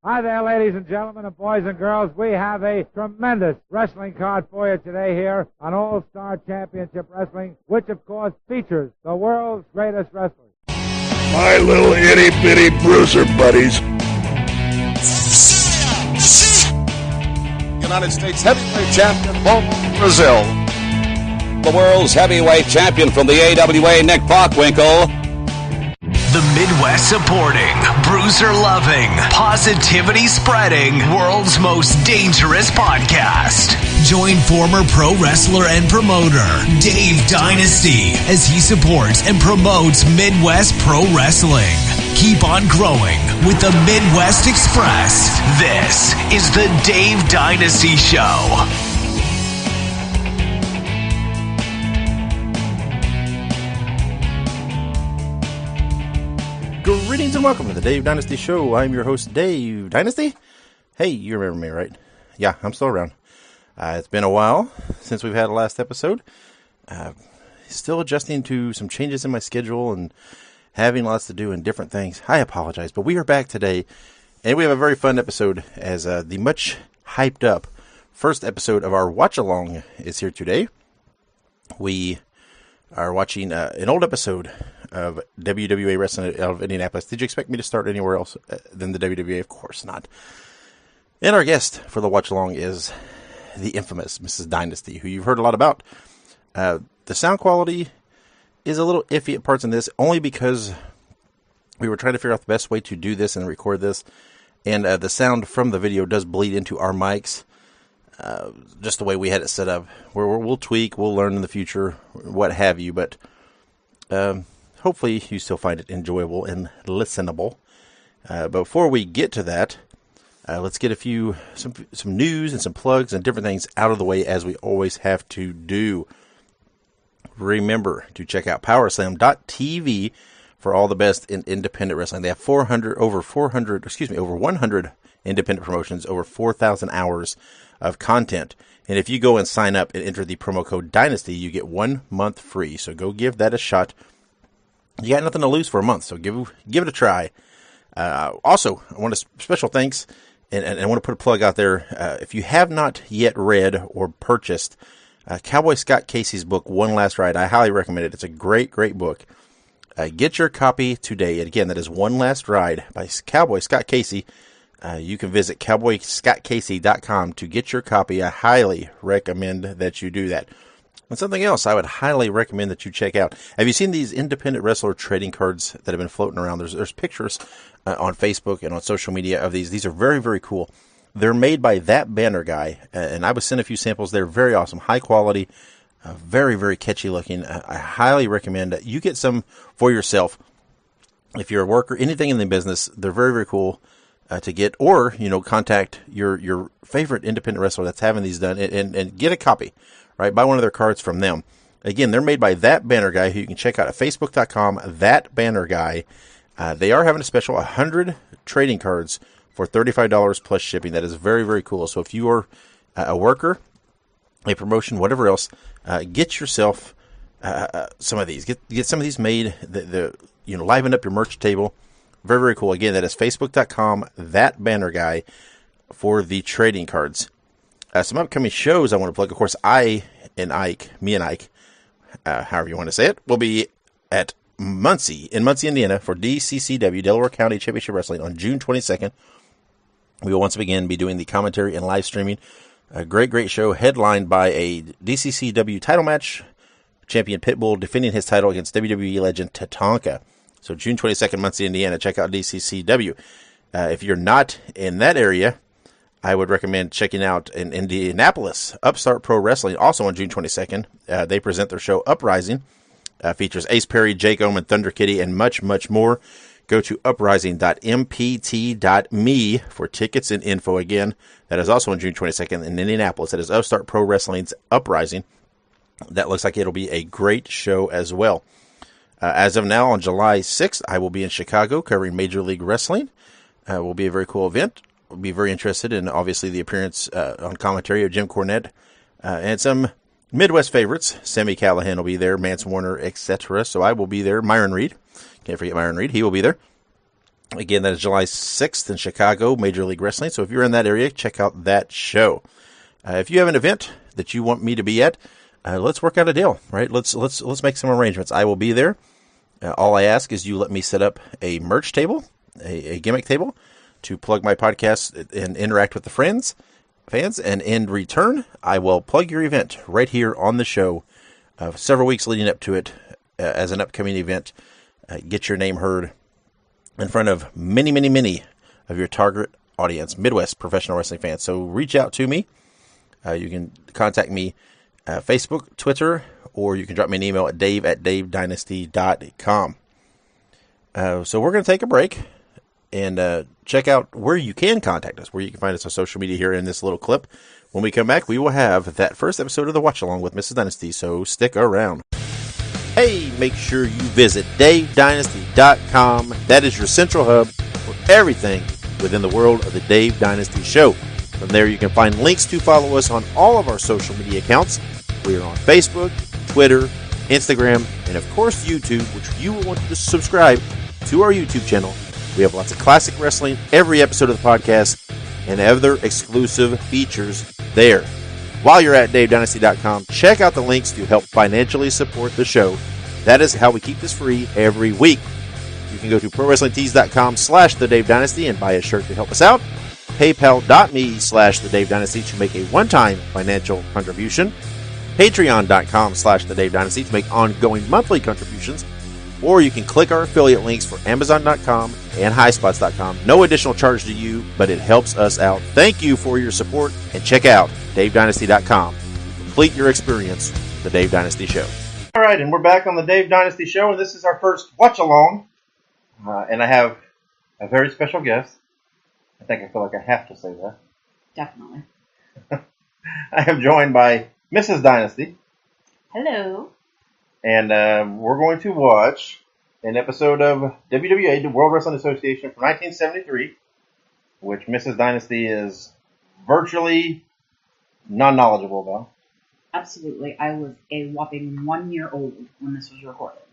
Hi there, ladies and gentlemen, and boys and girls. We have a tremendous wrestling card for you today here on All-Star Championship Wrestling, which, of course, features the world's greatest wrestlers. My little itty-bitty bruiser buddies. United States heavyweight champion, Brazil. The world's heavyweight champion from the AWA, Nick Bockwinkel. The Midwest supporting, bruiser loving, positivity spreading, world's most dangerous podcast. Join former pro wrestler and promoter Dave Dynasty as he supports and promotes Midwest pro wrestling. Keep on growing with the Midwest Express. This is the Dave Dynasty Show. Greetings and welcome to the Dave Dynasty Show. I'm your host, Dave Dynasty. Hey, you remember me, right? Yeah, I'm still around. It's been a while since we've had a last episode. Still adjusting to some changes in my schedule and having lots to do and different things. I apologize, but we are back today, and we have a very fun episode as the much hyped up first episode of our watch-along is here today. We are watching an old episode of WWA Wrestling out of Indianapolis. Did you expect me to start anywhere else than the WWA? Of course not. And our guest for the watch-along is the infamous Mrs. Dynasty, who you've heard a lot about. The sound quality is a little iffy at parts in this, only because we were trying to figure out the best way to do this and record this. And the sound from the video does bleed into our mics, just the way we had it set up. We'll tweak, we'll learn in the future, what have you, but hopefully you still find it enjoyable and listenable. But before we get to that, let's get some news and some plugs and different things out of the way, as we always have to do. Remember to check out PowerSlam.tv for all the best in independent wrestling. They have over 100 independent promotions, over 4,000 hours of content. And if you go and sign up and enter the promo code Dynasty, you get 1 month free. So go give that a shot. You got nothing to lose for a month, so give it a try. Also, I want to special thanks, and I want to put a plug out there. If you have not yet read or purchased Cowboy Scott Casey's book, One Last Ride, I highly recommend it. It's a great, great book. Get your copy today. And again, that is One Last Ride by Cowboy Scott Casey. You can visit cowboyscottcasey.com to get your copy. I highly recommend that you do that. And something else I would highly recommend that you check out. Have you seen these independent wrestler trading cards that have been floating around? There's pictures on Facebook and on social media of these. These are very, very cool. They're made by That Banner Guy, and I was sent a few samples. They're very awesome, high quality, very, very catchy looking. I highly recommend that you get some for yourself. If you're a worker, anything in the business, they're very, very cool to get. Or, contact your favorite independent wrestler that's having these done and get a copy. Right, buy one of their cards from them. Again, they're made by That Banner Guy, who you can check out at Facebook.com, That Banner Guy. They are having a special 100 trading cards for $35 plus shipping. That is very, very cool. So if you are a worker, a promotion, whatever else, get yourself some of these. Get some of these made. Liven up your merch table. Very, very cool. Again, that is Facebook.com, That Banner Guy, for the trading cards. Some upcoming shows I want to plug. Of course, me and Ike, however you want to say it, will be at Muncie, Indiana, for DCCW, Delaware County Championship Wrestling, on June 22nd. We will once again be doing the commentary and live streaming. A great, great show, headlined by a DCCW title match. Champion Pitbull defending his title against WWE legend Tatanka. So June 22nd, Muncie, Indiana. Check out DCCW. If you're not in that area, I would recommend checking out in Indianapolis, Upstart Pro Wrestling, also on June 22nd. They present their show Uprising. Features Ace Perry, Jake Omen, Thunder Kitty, and much, much more. Go to uprising.mpt.me for tickets and info. Again, that is also on June 22nd in Indianapolis. That is Upstart Pro Wrestling's Uprising. That looks like it'll be a great show as well. As of now, on July 6th, I will be in Chicago covering Major League Wrestling. It will be a very cool event. We'll be very interested in, obviously, the appearance on commentary of Jim Cornette and some Midwest favorites. Sammy Callahan will be there, Mance Warner, etc. So I will be there. Myron Reed. Can't forget Myron Reed. He will be there. Again, that is July 6th in Chicago, Major League Wrestling. So if you're in that area, check out that show. If you have an event that you want me to be at, let's work out a deal, right? Let's make some arrangements. I will be there. All I ask is you let me set up a merch table, a gimmick table, to plug my podcast and interact with the fans, and in return, I will plug your event right here on the show. Several weeks leading up to it as an upcoming event. Get your name heard in front of many, many, many of your target audience, Midwest professional wrestling fans. So reach out to me. You can contact me Facebook, Twitter, or you can drop me an email at dave@davedynasty.com. So we're going to take a break and check out where you can contact us, where you can find us on social media here in this little clip. When we come back, we will have that first episode of the Watch Along with Mrs. Dynasty, so stick around. Hey, make sure you visit davedynasty.com. That is your central hub for everything within the world of the Dave Dynasty Show. From there, you can find links to follow us on all of our social media accounts. We are on Facebook, Twitter, Instagram, and of course YouTube, which you will want to subscribe to our YouTube channel. We have lots of classic wrestling, every episode of the podcast, and other exclusive features there. While you're at davedynasty.com, check out the links to help financially support the show. That is how we keep this free every week. You can go to ProWrestlingTees.com/TheDaveDynasty and buy a shirt to help us out. PayPal.me/TheDaveDynasty to make a one-time financial contribution. Patreon.com/TheDaveDynasty to make ongoing monthly contributions. Or you can click our affiliate links for Amazon.com and HighSpots.com. No additional charge to you, but it helps us out. Thank you for your support, and check out DaveDynasty.com. Complete your experience, The Dave Dynasty Show. All right, and we're back on The Dave Dynasty Show, and this is our first watch-along. And I have a very special guest. I think I feel like I have to say that. Definitely. I am joined by Mrs. Dynasty. Hello. And we're going to watch an episode of WWA, the World Wrestling Association from 1973, which Mrs. Dynasty is virtually non-knowledgeable about. Absolutely. I was a whopping 1 year old when this was recorded.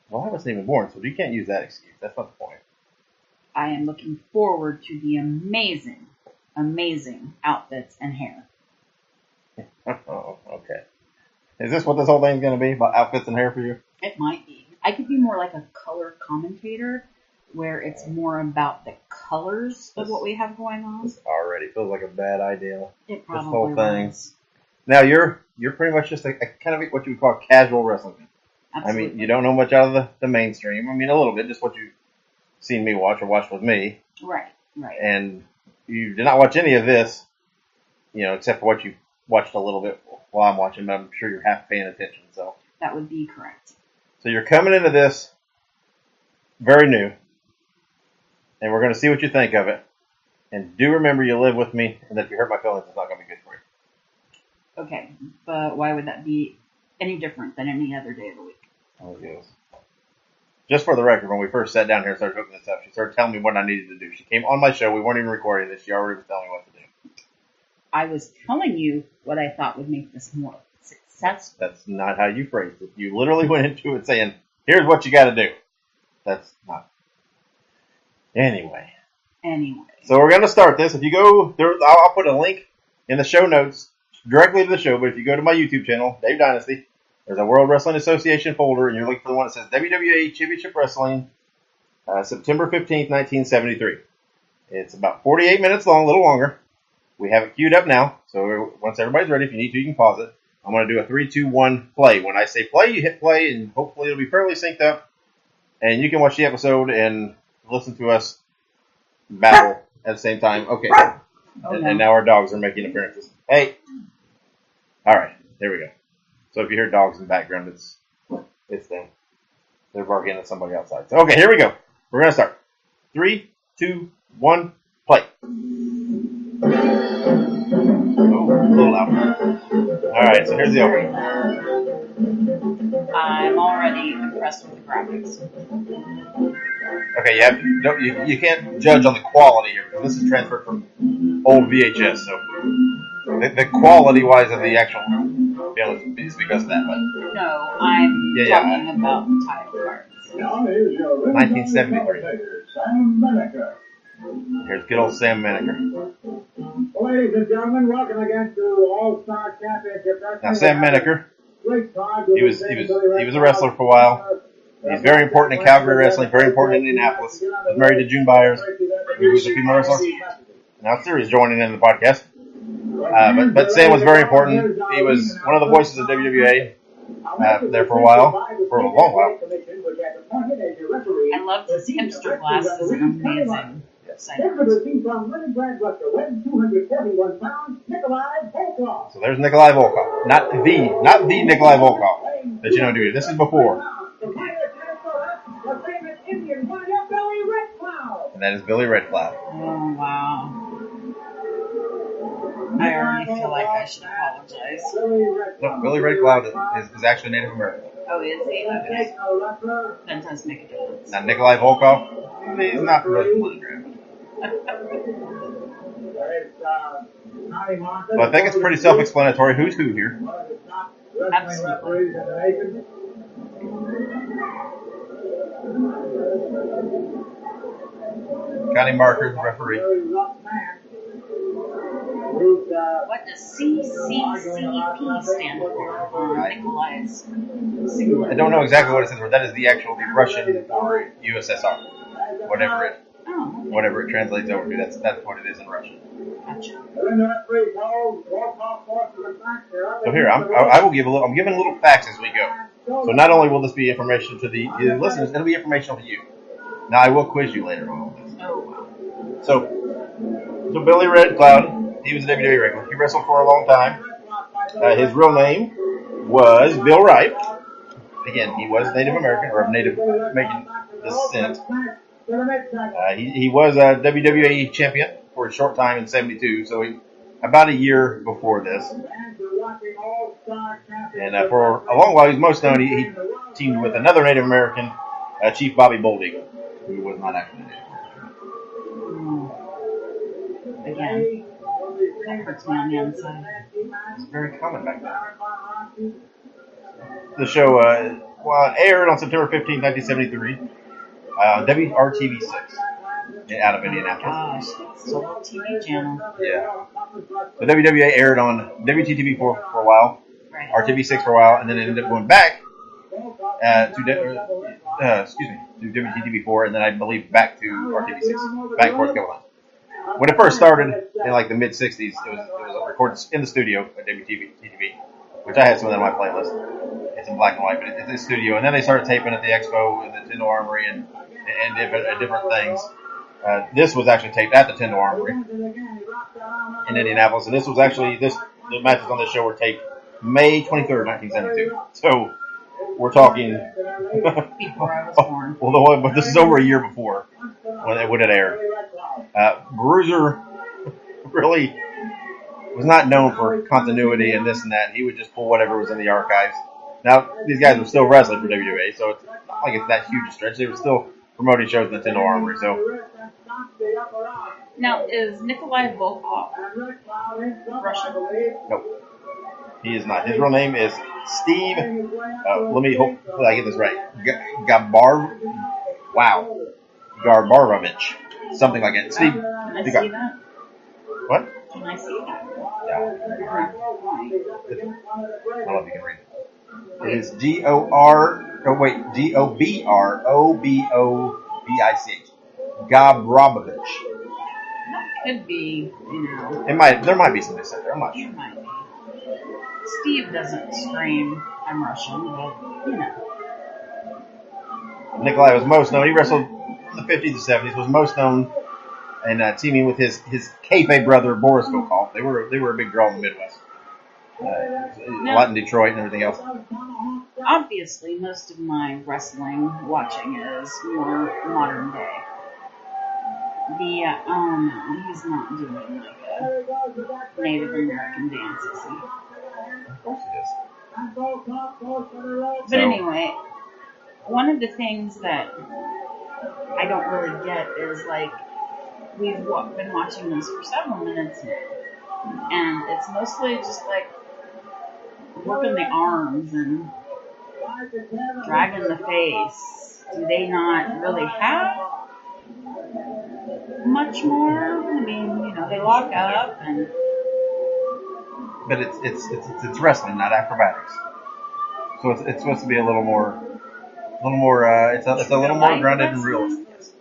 Well, I wasn't even born, so you can't use that excuse. That's not the point. I am looking forward to the amazing, amazing outfits and hair. Oh, okay. Is this what this whole thing's going to be, about outfits and hair for you? It might be. I could be more like a color commentator, where it's more about the colors of what we have going on. This already feels like a bad idea. It probably this whole thing. Was. Now, you're pretty much just a kind of what you would call a casual wrestling fan. Absolutely. I mean, you don't know much out of the mainstream. I mean, a little bit, just what you've seen me watch or watched with me. Right. And you did not watch any of this, except for what you watched a little bit while I'm watching, but I'm sure you're half paying attention. So that would be correct. So you're coming into this very new, and we're going to see what you think of it. And do remember you live with me, and that if you hurt my feelings, it's not going to be good for you. Okay, but why would that be any different than any other day of the week? Oh, yes. Just for the record, when we first sat down here and started hooking this up, she started telling me what I needed to do. She came on my show. We weren't even recording this. She already was telling me what to do. I was telling you what I thought would make this more successful. That's not how you phrased it. You literally went into it saying, here's what you got to do. That's not. Anyway. So we're going to start this. If you go, I'll put a link in the show notes directly to the show, but if you go to my YouTube channel, Dave Dynasty, there's a World Wrestling Association folder, and you're looking for the one that says WWA Championship Wrestling, September 15th, 1973. It's about 48 minutes long, a little longer. We have it queued up now, so once everybody's ready, if you need to, you can pause it. I'm going to do a 3, 2, 1 play. When I say play, you hit play, and hopefully it'll be fairly synced up, and you can watch the episode and listen to us babble at the same time. Okay. And now our dogs are making appearances. Hey! Alright, there we go. So if you hear dogs in the background, it's them. They're barking at somebody outside. So, okay, here we go. We're going to start. 3, 2, 1, play. Oh, a little loud. Alright, so here's the opening. I'm already impressed with the graphics. Okay, you can't judge on the quality here, because this is transferred from old VHS, so the quality-wise of the actual is because of that, but... No, I'm talking about the title cards. 1973. Here's good old Sam Menaker. Ladies and gentlemen, welcome again to All-Star Championship Wrestling. Now, Sam Menaker, he was a wrestler for a while. He's very important in Calgary wrestling, very important in Indianapolis. He was married to June Byers, who was a female wrestler. Now, Siri's joining in the podcast. But Sam was very important. He was one of the voices of WWA there for a while, for a long while. I loved his hipster glasses and amazing segment. So there's Nikolai Volkov. Not the Nikolai Volkov that you know, dude. This is before. And that is Billy Red Cloud. Oh, wow. I already feel like I should apologize. No, Billy Red Cloud is actually Native American. Oh, is he? Okay. That does make a difference. Now, Nikolai Volkov, he's not really Leningrad. So I think it's pretty self-explanatory who's who here. Absolutely. Connie Marker, the referee. What does CCCP stand for on Nikolai's singular? I don't know exactly what it stands for. That is the Russian or USSR. Whatever it translates over to. That's what it is in Russian. Gotcha. So here, I'm giving little facts as we go. So not only will this be information to the listeners, it'll be informational to you. Now I will quiz you later on all this. Oh, wow. So Billy Red Cloud, he was a WWE regular. He wrestled for a long time. His real name was Bill Wright. Again, he was Native American or of Native American descent. He was a WWE champion for a short time in '72, so about a year before this. And for a long while, he was most known. He teamed with another Native American, Chief Bobby Boldig, who was not actually Native American. Again, that hurts me on the inside. It was very common back then. The show, it aired on September 15, 1973, WRTV6 out of Indianapolis. Gosh, it's a little TV channel. Yeah. The WWA aired on WTTV for a while, Right. RTV6 for a while, and then it ended up going back to WTTV4, and then I believe back to RTV6, back and forth a couple times. When it first started in like the mid '60s, it was recorded in the studio at WTTV, which I had some of that on my playlist. It's in black and white, but it's in the studio. And then they started taping at the Expo and the Tyndall Armory and different things. This was actually taped at the Tyndall Armory in Indianapolis, and the matches on this show were taped May 23rd, 1972. So we're talking Before I was born. well, but this is over a year before when it aired. Bruiser really was not known for continuity and this and that. He would just pull whatever was in the archives. Now, these guys were still wrestling for WWA, so it's not like it's that huge a stretch. They were still promoting shows in the Tyndall Armory. So Now, is Nikolai Volkov Russian? nope, he is not. His real name is Steve. Let me hope I get this right. Garbarovich. Something like that. Steve. Can I see that? What? Can I see that? Yeah. I don't know if you can read it. It is Gobrovich. Gobrovich. Could be, There might be some dissent there. I'm not sure. It might be. Steve doesn't scream, I'm Russian, but, Nikolai was most known. He wrestled in the 50s and 70s. Was most known and teaming with his kayfabe brother Boris Volkov. They were a big draw in the Midwest. A lot in Detroit and everything else. Obviously, most of my wrestling watching is more modern day. He's not doing like a Native American dance, is he? Of course it is. But anyway, one of the things that I don't really get is like, we've been watching this for several minutes now, and it's mostly just like working the arms and dragging the face. Do they not really have much more. I mean, you know, they lock up and. But it's wrestling, not acrobatics. So it's supposed to be a little more. It's a little more grounded and realistic. Yes.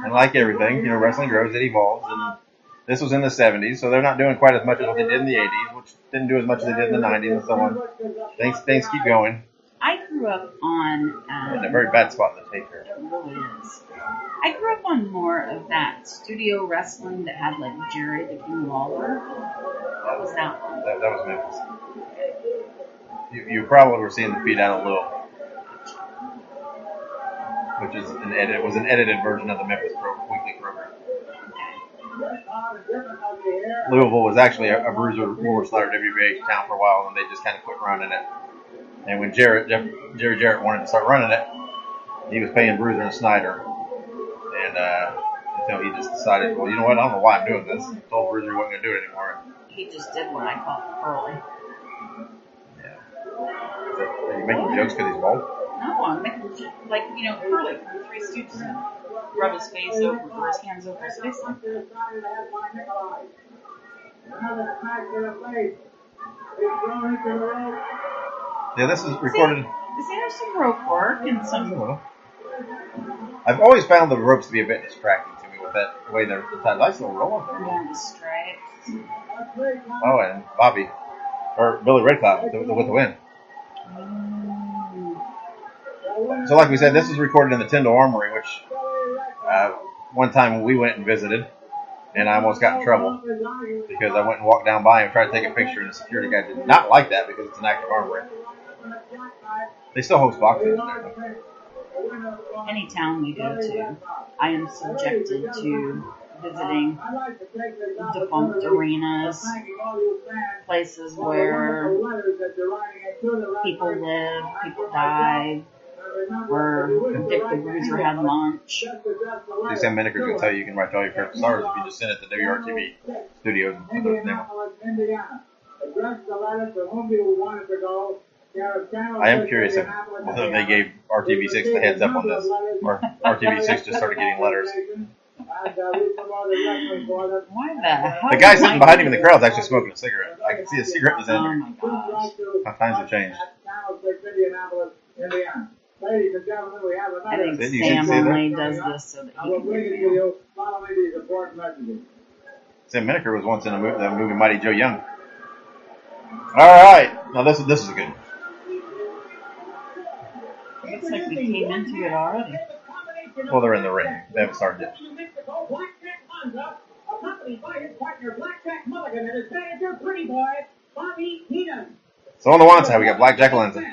And like everything, you know, wrestling grows, it evolves, and this was in the 70s, so they're not doing quite as much as what they did in the 80s, which didn't do as much as they did in the 90s and so on. Things keep going. I grew up on... in a very bad spot in the tape here. It really is. I grew up on more of that studio wrestling that had, like, Jerry the King Lawler. What was that one? That was Memphis. You probably were seeing the feed out of Louisville, which is was an edited version of the Memphis weekly program. Louisville was actually a Bruiser War Slider WBA town for a while, and they just kind of quit running it. And when Jerry Jarrett wanted to start running it, he was paying Bruiser and Snyder, and until he just decided, well, you know what? I don't know why I'm doing this. He told Bruiser he wasn't going to do it anymore. He just did what I call early. Are you making jokes because he's bald? No, I'm making, like, you know, Curly from the Three Stooges. Rub his face over, or his hands over his face. Yeah, this is recorded. See, there's some rope work and some. I've always found the ropes to be a bit distracting to me with that the way they're tied. Nice little roll. More distracts. Oh, and Billy Redcliffe with the win. So like we said, this was recorded in the Tyndall Armory, which one time we went and visited, and I almost got in trouble because I went and walked down by and tried to take a picture, and the security guy did not like that because it's an active armory. They still host boxing there. Any town we go to, I am subjected to visiting defunct arenas, places where people live, people died, where Dick the Bruiser had lunch. Sam Miniker's going to tell you can write all your favorite stars if you just send it to WRTV Studios and put their name on. I am curious if whether they gave RTV6 the heads up on this, or RTV6 just started getting letters. Why the hell? The guy sitting behind him in the crowd is actually smoking a cigarette. I can see a cigarette in his hand. Oh my gosh. How times have changed. I think Sam only does this so that he can get Sam Miniker was once in the movie Mighty Joe Young. Alright, now this is a good one. Looks like we came into it already. Well, they're in the ring. They haven't started yet. So on the one side, we got Blackjack Lanza.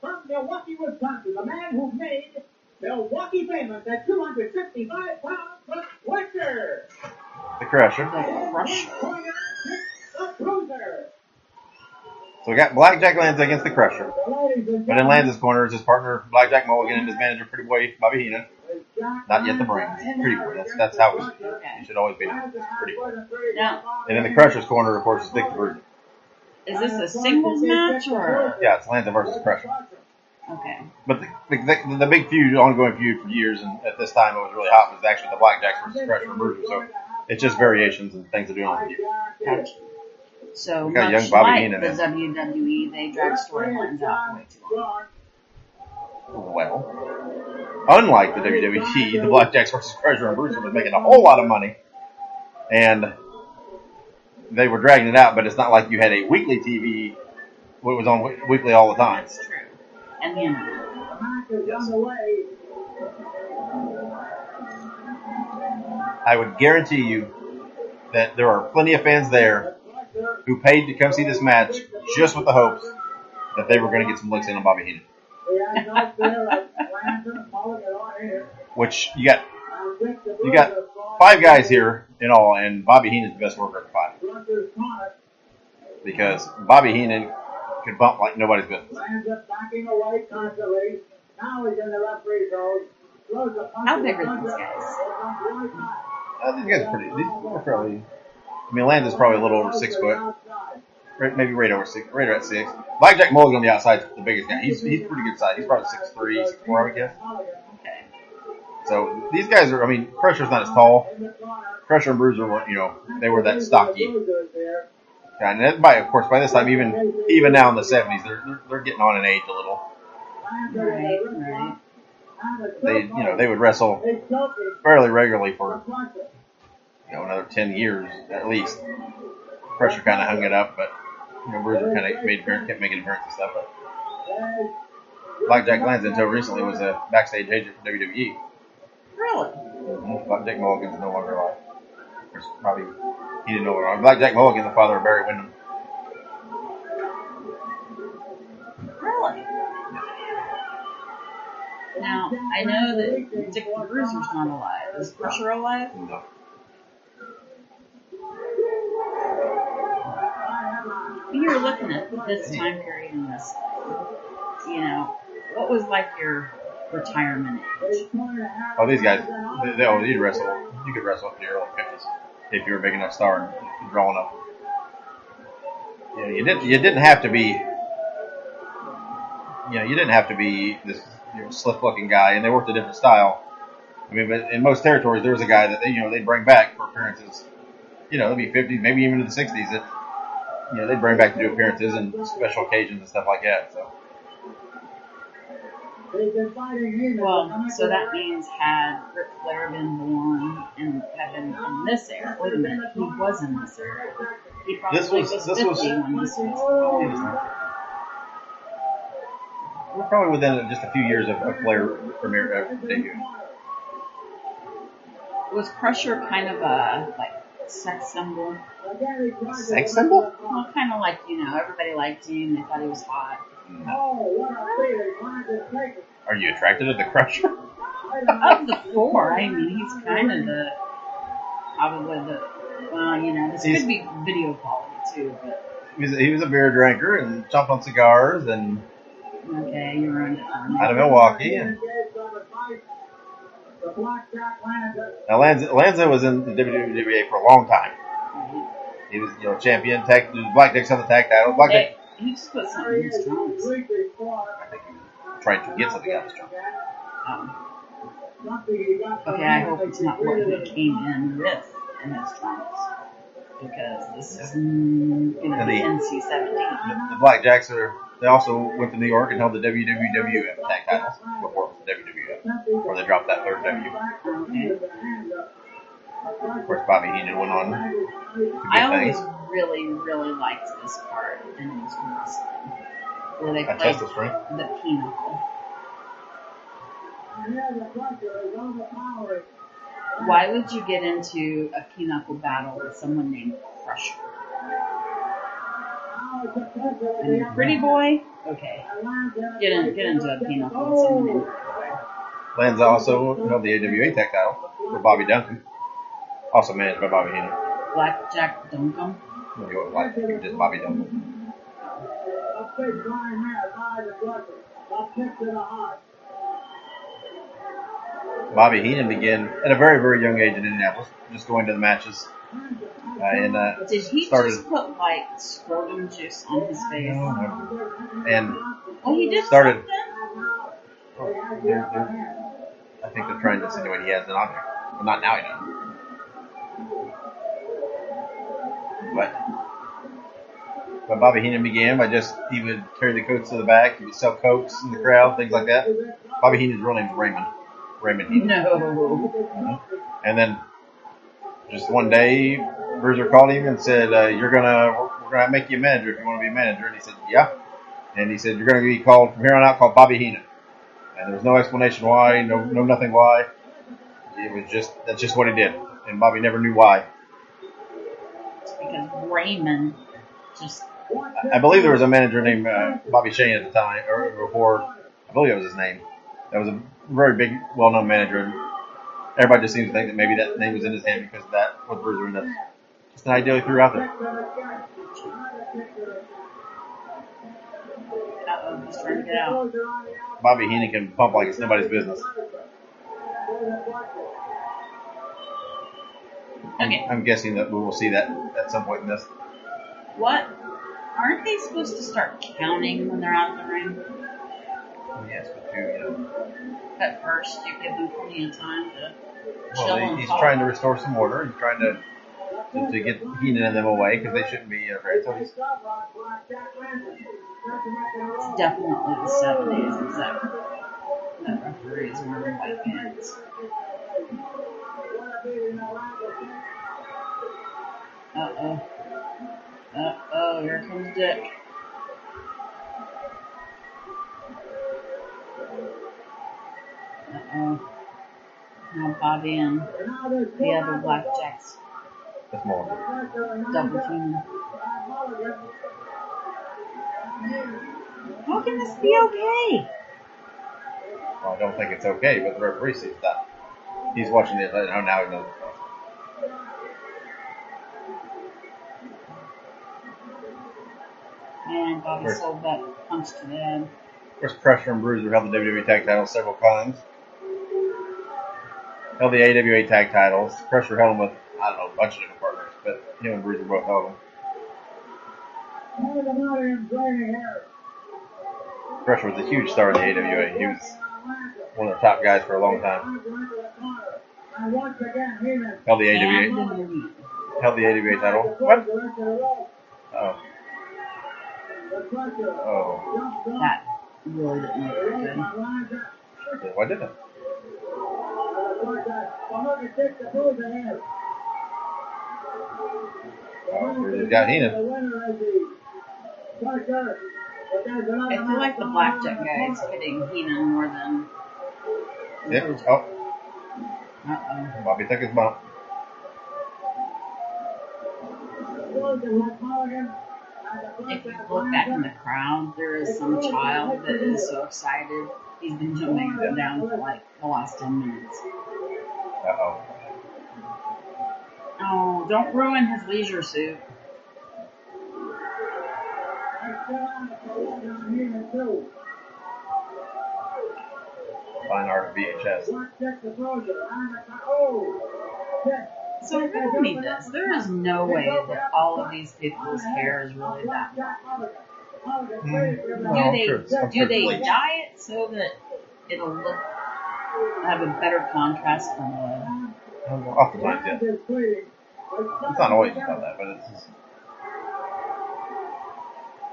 From Milwaukee, Wisconsin, the man who made Milwaukee famous at 265 pounds, the Crusher. The Crusher. So we got Blackjack Lanza against the Crusher. But in Lanza's corner is his partner, Blackjack Mulligan, and his manager, Pretty Boy Bobby Heenan. Not yet the brain. Pretty Boy. That's how it should always be known. Pretty Boy. Now, And in the Crusher's corner, of course, is Dick the Bruiser. is this a singles match or? Yeah, it's Lanza versus Crusher. Okay. But the big feud, ongoing feud for years, and at this time it was really hot, was actually the Blackjacks versus Crusher and Bruiser. So it's just variations and things to do on the feud. Gotcha. So We got much young Bobby like Heenan the in. WWE, they drag storylines out way too long. Well, unlike the WWE, the Blackjacks versus Crusher and Bruiser was making a whole lot of money, and they were dragging it out. But it's not like you had a weekly TV, what was on weekly all the time. That's true. And the internet. I would guarantee you that there are plenty of fans there who paid to come see this match just with the hopes that they were going to get some looks in on Bobby Heenan. Which you got 5 guys here in all, and Bobby Heenan's the best worker of the 5. Because Bobby Heenan could bump like nobody's business. How big are these guys? These guys are fairly. I mean, Lanza's probably a little over 6 foot. maybe right over 6, right at 6. Blackjack Mulligan on the outside is the biggest guy. He's pretty good size. He's probably 6'3", 6'4", I would guess. Okay. So these guys are, I mean, Crusher's not as tall. Crusher and Bruiser were, they were that stocky. And then of course, by this time, even now in the 70s, they're getting on in age a little. Right. They would wrestle fairly regularly for, another 10 years at least. Crusher kind of hung it up, but Bruiser kind of kept making appearances and stuff. But Blackjack Lanza until recently was a backstage agent for WWE. Really? Blackjack Mulligan's no longer alive. Of course, probably he didn't know it. Blackjack Mulligan, the father of Barry Windham. Really? Now, I know that Dick the Bruiser's not alive. Is Crusher alive? No. You're looking at this time period in this, what was like your retirement age? Oh, these guys, you'd wrestle. You could wrestle up to your early 50s if you were a big enough star and drawing up. Yeah, you didn't have to be. You didn't have to be this slick-looking guy, and they worked a different style. I mean, but in most territories, there was a guy that they'd bring back for appearances. They'd be 50s, maybe even in the 60s. That they'd bring back to do appearances and special occasions and stuff like that. So. Well, so that means had Ric Flair been born and had been in this era, wait a minute, he was in this era. He probably was 50 when this was. We're probably within just a few years of Flair debut. Was Crusher kind of a sex symbol? Sex symbol? Well, kind of like everybody liked him. They thought he was hot. Are you attracted to the Crusher? Of the four, I mean, he's kind of probably the. Well, this could be video quality too, but. He was a beer drinker and chomped on cigars and. Okay, you ruined it for me. Out of Milwaukee. And now Lanza was in the WWE for a long time. He was, champion. Blackjack's on the tag title. Blackjack. He just put something in his trunks. I think he was trying to get something out of his trunk. Okay, I hope it's not what he came in with in his trunks. Because this is going to be NC-17. The Blackjacks they also went to New York and held the WWF tag titles before it was WWF, where they dropped that third W. Okay. Of course, Bobby Heenan went on to good I always things. really, really liked this part in wrestling, where they played Test the string? the pinochle. Why would you get into a pinochle battle with someone named Crusher? And Pretty Boy? Okay. Get into a pinochle with someone named Pretty Boy. Lanza also held the AWA tag title with Bobby Duncan, also managed by Bobby Heenan. Blackjack Duncan? No, he wasn't just Bobby Duncan. Bobby Heenan began at a very, very young age in Indianapolis, just going to the matches. Did he just put scrotum juice on his face? And he did started. Something? I think they're trying to insinuate he has it on there. Well, not now he doesn't. But Bobby Heenan began by he would carry the coats to the back, he would sell cokes in the crowd, things like that. Bobby Heenan's real name is Raymond Heenan. No. And then just one day, Bruiser called him and said, we're gonna make you a manager if you want to be a manager. And he said, yeah. And he said, you're gonna be called from here on out called Bobby Heenan. And there was no explanation why, no nothing why. That's just what he did. And Bobby never knew why. Because Raymond just. I believe there was a manager named Bobby Shane at the time, or before. I believe that was his name. That was a very big, well-known manager. And everybody just seems to think that maybe that name was in his hand because that was Bruiser, and that's just an idea he threw out there. He's trying to get out. Bobby Heenan can pump like it's nobody's business. Okay. I'm guessing that we will see that at some point in this. What? Aren't they supposed to start counting when they're out of the ring? Yes, but you At first, you give them plenty of time to chill well, and he's talk. trying to restore some order. He's trying to get Heenan and them away because they shouldn't be afraid. So he's It's definitely the 70s, except that referees wearing white pants. Uh-oh. Uh-oh, here comes Dick. Uh-oh. Now Bobby and the other blackjacks that's more. double teaming. How can this be okay? Well, I don't think it's okay, but the referee sees that. He's watching it. Oh, now he knows. Man, Bobby sold that punch to the head. Of course, Crusher and Bruiser held the WWE Tag Titles several times. Held the AWA Tag Titles. Crusher held them with, I don't know, a bunch of different partners, but him and Bruiser both held them. Crusher was a huge star in the AWA. He was one of the top guys for a long time. Held the AWA. Held the AWA title. What? Oh. Oh. That really didn't look good. Why didn't it? Oh, Bruiser's got Heenan. I feel like the blackjack guy is hitting Heenan more than... Yep. Oh. Uh-oh. Bobby took his bump. If you look back in the crowd, there is some child that is so excited. He's been jumping up and down for like the last 10 minutes. Uh-oh. Oh, don't ruin his leisure suit. Fine art of VHS. So riddle me this. There is no way that all of these people's hair is really that long. Do they dye it so that it'll have a better contrast from the... Oftentimes, yeah. It's not always about that, but it's just...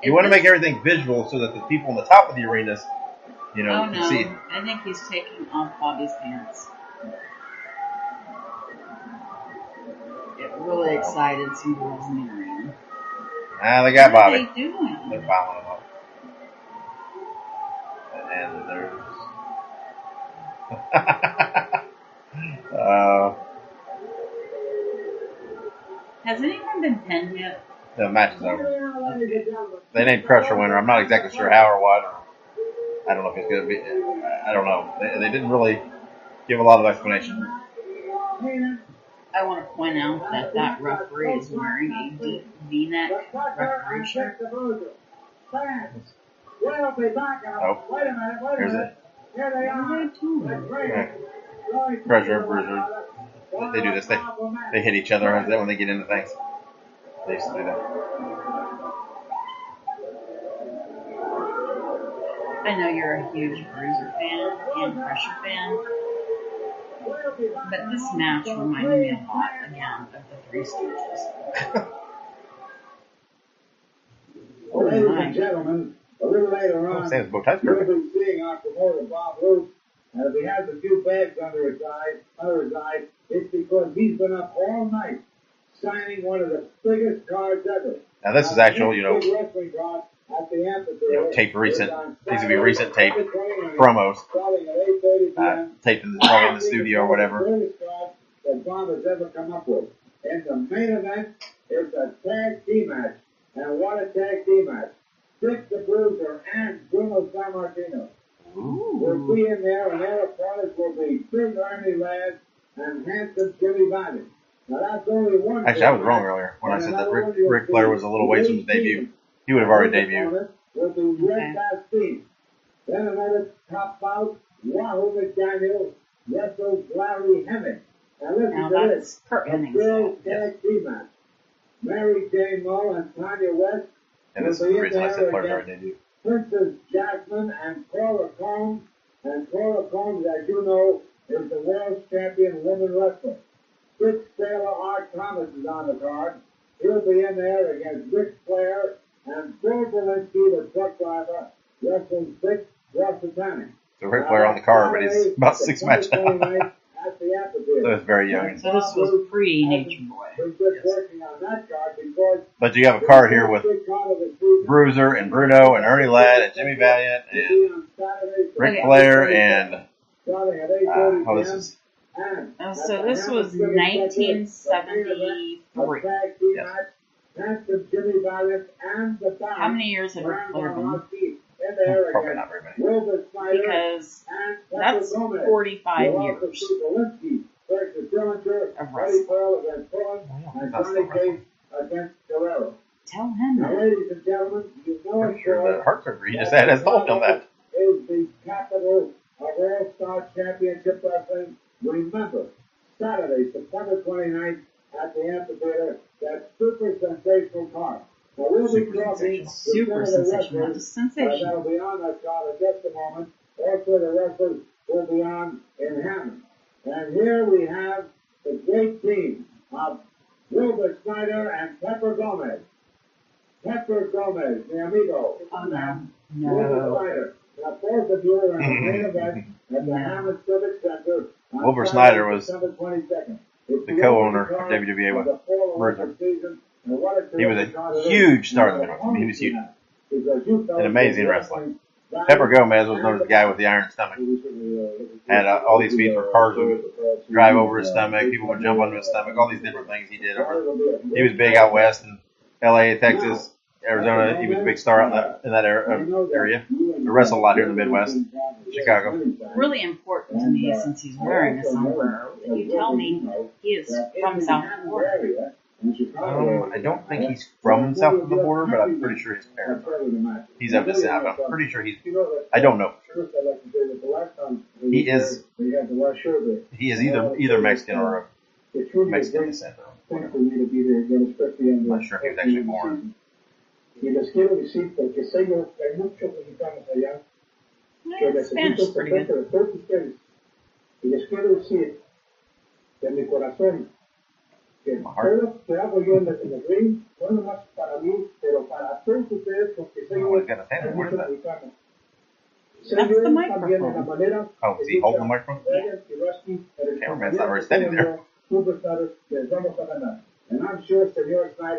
You want to make everything visual so that the people on the top of the arenas, can see. I think he's taking off Bobby's pants. It really excited some girls in the arena. They got Bobby. What are they doing? They're following him up. And there's... Has anyone been pinned yet? The match is over. They named Crusher winner. I'm not exactly sure how or what. Or I don't know if it's going to be... I don't know. They didn't really give a lot of explanation. I want to point out that referee is wearing a deep V-neck referee shirt. Oh, here's it. Crusher, Bruiser. They do this. They hit each other when they get into things. They used to do that. I know you're a huge Bruiser fan and Crusher fan, but this match reminded me a lot again of the Three Stooges. Ladies and gentlemen, a little later on, Sam's bow tie's perfect. we'll be seeing our promoter Bob Root, and if he has a few bags under his eyes, it's because he's been up all night signing one of the biggest cards ever. Now this is actual, tape recent. These would be recent tape promos. Taped in the studio or whatever. That Bob has ever come up with. And the main event is a tag team match. And what a tag team match. Dick the Bruiser and Bruno Sammartino will be in there, and their opponents will be Big Ernie Ladd and handsome Jimmy Bobby. Now that's only one. Actually, I was wrong earlier when I said that Ric Flair was a little ways from his debut. He would have already debuted. Will be Red Bastille. Then another top bout, Wahoo McDaniel wrestles Larry Hemming. Now listen to this. A girls tag team match. Mary Jane Moe and Tanya West And this is the reason I said players already debut. Princess Jasmine and Cora Combs. And Cora Combs, as you know, is the world champion woman wrestler. Dick Sailor Art Thomas is on the card. He'll be in there against Ric Flair and Bill Belinsky, the truck driver, wrestling Dick Rossitani. So Ric Flair on the card, but he's about 6 matches out. At the amphitheater. So it's very young. So this was pre-Nature Boy. We're just working on that card because But you have a card here with Bruiser and Bruno and Ernie Ladd and Jimmy Valiant and Ric Flair and this is So this was 1973. How many years had Ric Flair been? probably not very many. Because that's 45 years of wrestling. Tell him Now, that. ladies and gentlemen, you know Pretty sure the heart surgery he just had has told him that. is the capital of All-Star Championship Wrestling. Remember, Saturday, September 29th at the amphitheater, that super sensational card. Now, we'll be talking Super sensational, not just sensational. that'll be on that card in just a moment. Also, the wrestlers will be on in Hammond. And here we have the great team of Wilbur Snyder and Pepper Gomez. Pepper Gomez, the amigo. Oh, no. Wilbur No. Snyder. Now, both of you are in the main event at the Hammond Civic Center. on Wilbur Saturday, Snyder was September 22nd. It's the co-owner of WWE with Mercer. He was a huge star in the middle. I mean, he was huge. An amazing wrestler. Pepper Gomez was known as the guy with the iron stomach. Had all these feats where cars would drive over his stomach, people would jump onto his stomach, all these different things he did. He was big out west in L.A., Texas, Arizona. He was a big star out in that area. He wrestled a lot here in the Midwest, Chicago. Really important to me since he's wearing a sombrero. Can you tell me he is from South Florida? I don't think he's from south of the border, but I'm pretty sure his parents are. He's of descent. I'm pretty sure he's. I don't know. He is either Mexican or of Mexican descent. I'm not sure if he was actually born. Spanish is pretty good. My heart. que hago yo en el ring, no nomás para mí, pero para todos ustedes, porque sé Oh, he's got his hand in. What is that? mexicano. That's the microphone. Oh, is he holding the microphone? Cameraman's not very steady there.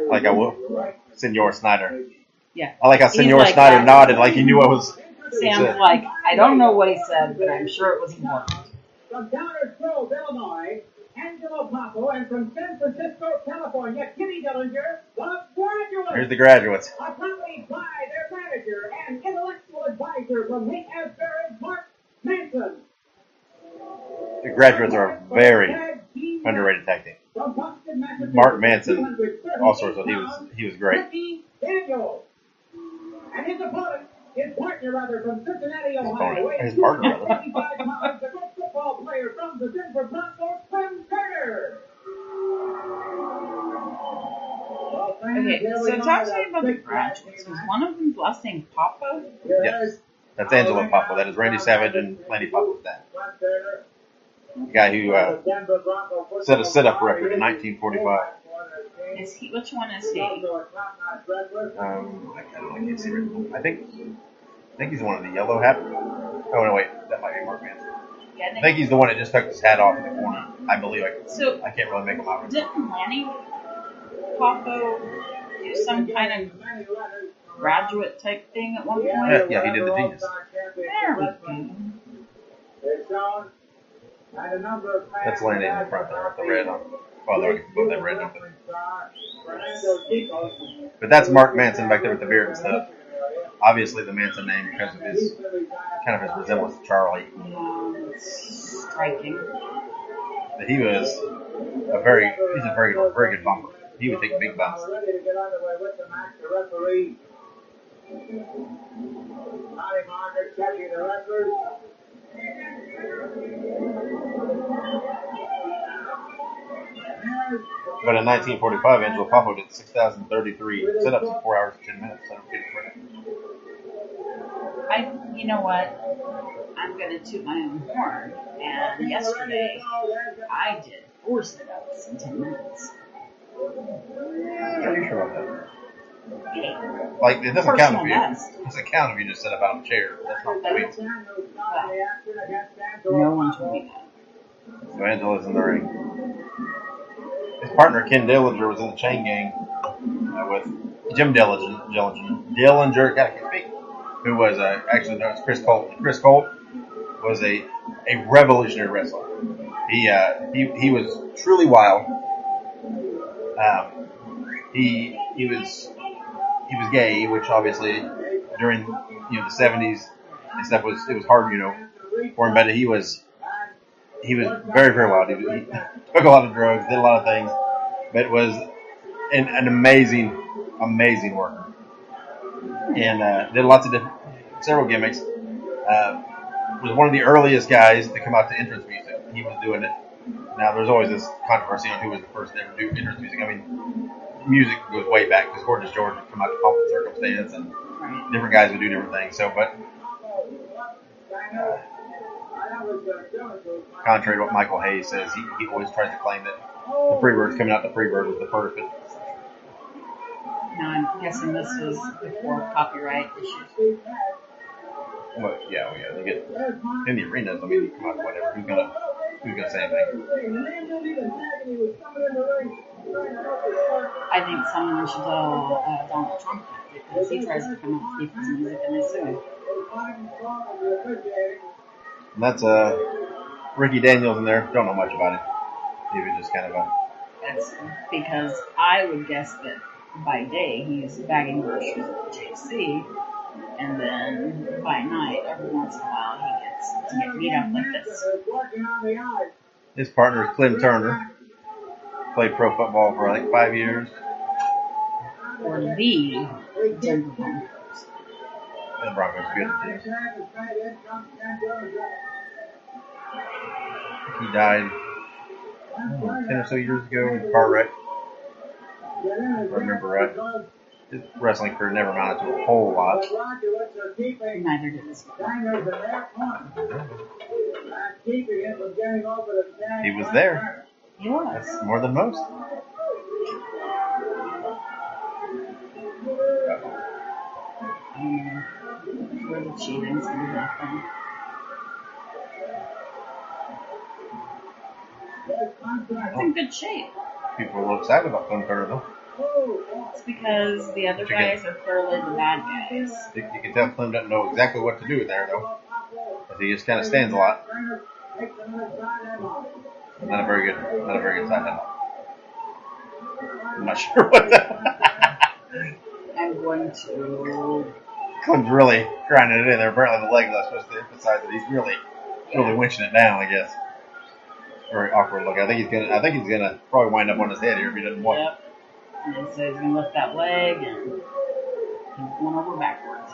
Like I will. Senor Snyder. Yeah. I like how He's Senor like Snyder that. nodded like he knew I was. Sam's like, I don't know what he said, but I'm sure it was important. From Downers Grove, Illinois, Angelo Papo, and from San Francisco, California, Kitty Dillinger, the graduates. Here's the graduates. Accompanied by their manager and intellectual advisor from Haight Ashbury, Mark Manson. The graduates are a very underrated tag team. From Boston, Massachusetts, Mark Manson, all sorts of. He was great. Ricky Daniels. And his opponent, his partner rather, from Cincinnati, Ohio. opponent. His partner, rather. 25 pounds, the great football player from the Denver Broncos, Clem Turner. Okay, so talk to me about the graduates. Was one of them blessing Papa? Yes. That's Angelo Papo. That is Randy Savage and Lanny Papo's dad. The guy who set a sit-up record in 1945. Is he? Which one is he? I can't see right now. I think he's the one in the yellow hat. Oh no, wait, that might be Mark Manson. I think he's the one that just took his hat off in the corner. I believe I can't really make him out. Didn't Lanny Poffo do some kind of graduate type thing at one point? Yeah, he did the Genius. There we go. That's Lanny in the front there with the red on. Well, they're both have red on. But that's Mark Manson back there with the beard and stuff. Obviously the Manson name because of his kind of his resemblance to Charlie. Striking. But he's a very good bumper. He would take big bumps. But in 1945, Angelo Poffo did 6,033 sit-ups in 4 hours and 10 minutes. I don't get credit. You know what? I'm going to toot my own horn. And yesterday, I did 4 sit-ups in 10 minutes. Are you sure about that? Hey, Like, it doesn't count if you. best. It doesn't count if you just sit up on a chair. That's not the way. No one told me that. So Angelo's in the ring. His partner Ken Dillinger was in the chain gang with Jim Dillinger, gotta speak, who was actually known as Chris Colt. And Chris Colt was a revolutionary wrestler. He was truly wild. He was gay, which obviously during the 70s and stuff was hard for him. But he was very, very wild. He took a lot of drugs, did a lot of things, but was an amazing worker, and did lots of several gimmicks. Was one of the earliest guys to come out to entrance music. He was doing it. Now there's always this controversy on who was the first to ever do entrance music. I mean, music goes way back because Gorgeous George would come out to Pomp and Circumstance, and different guys would do different things. So, but contrary to what Michael Hayes says, he always tries to claim that the Freebirds coming out to Freebird was the first. Now I'm guessing this was before copyright issues. Well, yeah. You get in the arenas. I mean, you come out whatever. Who's gonna say anything? I think someone should tell Donald Trump that because he tries to come up with people's music and they sue him. And that's Ricky Daniels in there. Don't know much about him. He was just kind of a. That's because I would guess that by day he's bagging groceries at JC, and then by night, every once in a while, he gets to get beat up like this. His partner is Clem Turner. Played pro football for like 5 years. For the Denver Broncos. The Broncos good team. He died 10 or so years ago in a car wreck. If I remember right. His wrestling career never amounted to a whole lot. Neither did his He was there. He was. That's more than most. Where the cheating's going to happen. It's in good shape. People are a little excited about Clem Turner, though. It's because the other guys are clearly the bad guys. You can tell Clem doesn't know exactly what to do with there, though. He just kind of stands a lot. Not a very good side handle. I'm not sure what that. I'm going to. Clem's really grinding it in there. Apparently, the legs are supposed to emphasize that he's really winching it down. I guess. Very awkward look. I think he's gonna probably wind up on his head here if he doesn't want. Yep. And so he's gonna lift that leg and he's going over backwards.